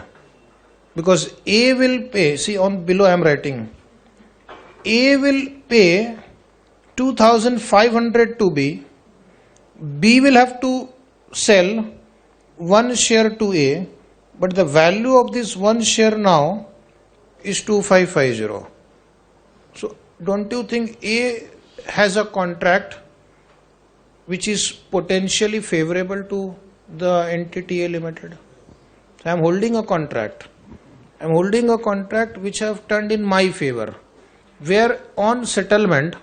Because A will pay, see on below I am writing, A will pay 2,500 to B will have to sell one share to A, but the value of this one share now is 2,550. So don't you think A has a contract which is potentially favorable to the entity A Limited? So I am holding a contract. I am holding a contract which I have turned in my favor, where on settlement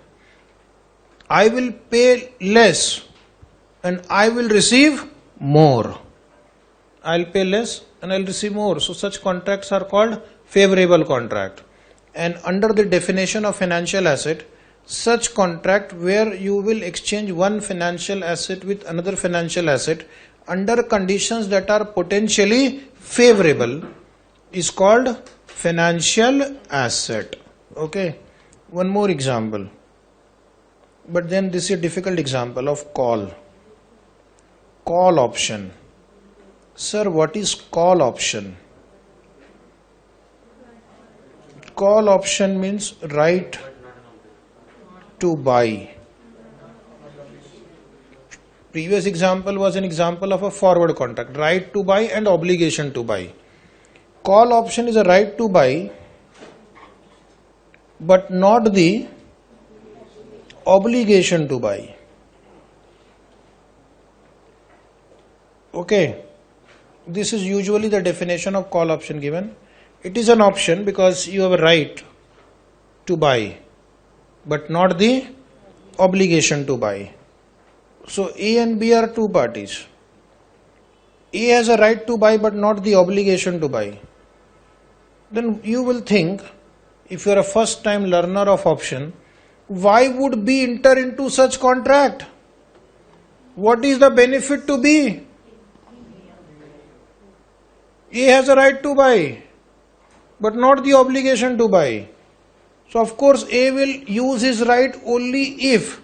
I will pay less and I will receive more. I will pay less and I will receive more. So such contracts are called favorable contract. And under the definition of financial asset, such contract where you will exchange one financial asset with another financial asset under conditions that are potentially favorable is called financial asset. Okay. One more example. But then this is a difficult example of call. Call option. Sir, what is call option? Call option means right to buy. Previous example was an example of a forward contract, right to buy and obligation to buy. Call option is a right to buy, but not the obligation to buy. Okay, this is usually the definition of call option given. It is an option because you have a right to buy, but not the obligation to buy. So A and B are two parties. A has a right to buy but not the obligation to buy. Then you will think, if you are a first time learner of option, why would B enter into such contract? What is the benefit to B? A has a right to buy but not the obligation to buy. So of course A will use his right only if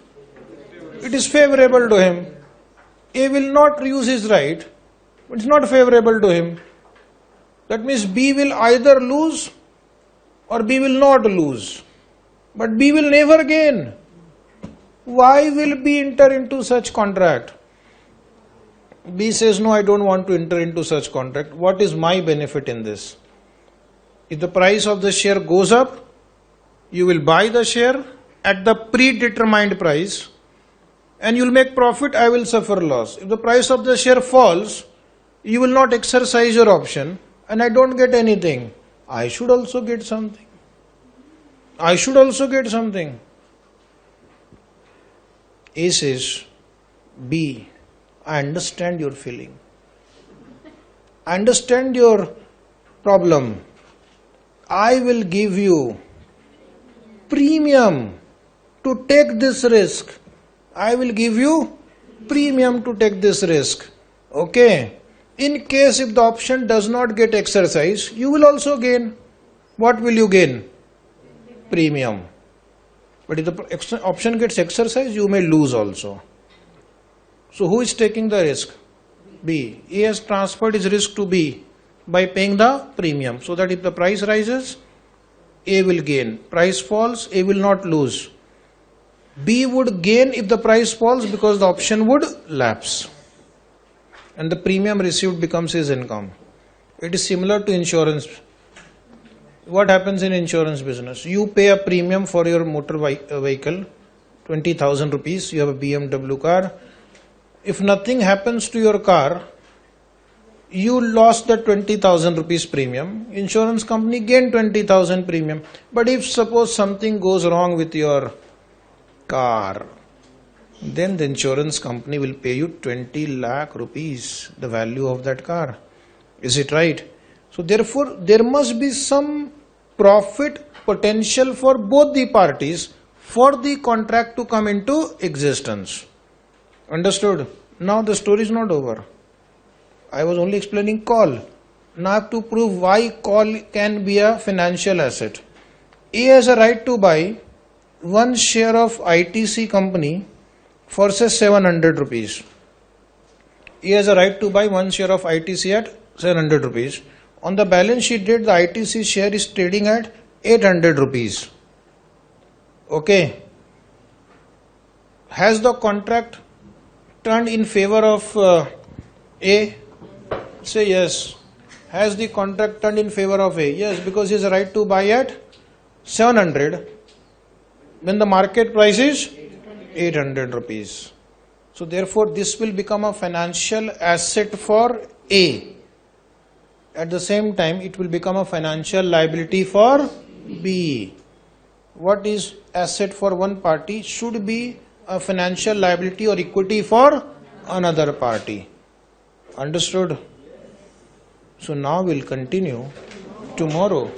it is favorable to him. A will not use his right, but it's not favorable to him. That means B will either lose or B will not lose. But B will never gain. Why will B enter into such contract? B says, no, I don't want to enter into such contract. What is my benefit in this? If the price of the share goes up, you will buy the share at the predetermined price and you will make profit, I will suffer loss. If the price of the share falls, you will not exercise your option and I don't get anything. I should also get something. I should also get something. A says, B, I understand your feeling. I understand your problem. I will give you premium to take this risk. I will give you premium to take this risk. Okay. In case if the option does not get exercised, you will also gain. What will you gain? Premium. But if the option gets exercised, you may lose also. So who is taking the risk? B. A has transferred his risk to B by paying the premium, so that if the price rises, A will gain. Price falls, A will not lose. B would gain if the price falls because the option would lapse and the premium received becomes his income. It is similar to insurance. What happens in insurance business? You pay a premium for your motor vehicle, 20,000 rupees. You have a BMW car. If nothing happens to your car, you lost the 20,000 rupees premium. Insurance company gained 20,000 premium. But if suppose something goes wrong with your car, then the insurance company will pay you 20 lakh rupees, the value of that car. Is it right? So therefore, there must be some profit potential for both the parties for the contract to come into existence. Understood? Now the story is not over. I was only explaining call. Now I have to prove why call can be a financial asset. A has a right to buy one share of ITC company for say 700 rupees. A has a right to buy one share of ITC at 700 rupees. On the balance sheet date, the ITC share is trading at 800 rupees. Okay. Has the contract turned in favor of A? Say yes. Has the contract turned in favor of A? Yes, because he has a right to buy at 700 when the market price is 800 rupees. So therefore this will become a financial asset for A. At the same time it will become a financial liability for B. What is asset for one party should be a financial liability or equity for another party. Understood? So now we'll continue tomorrow.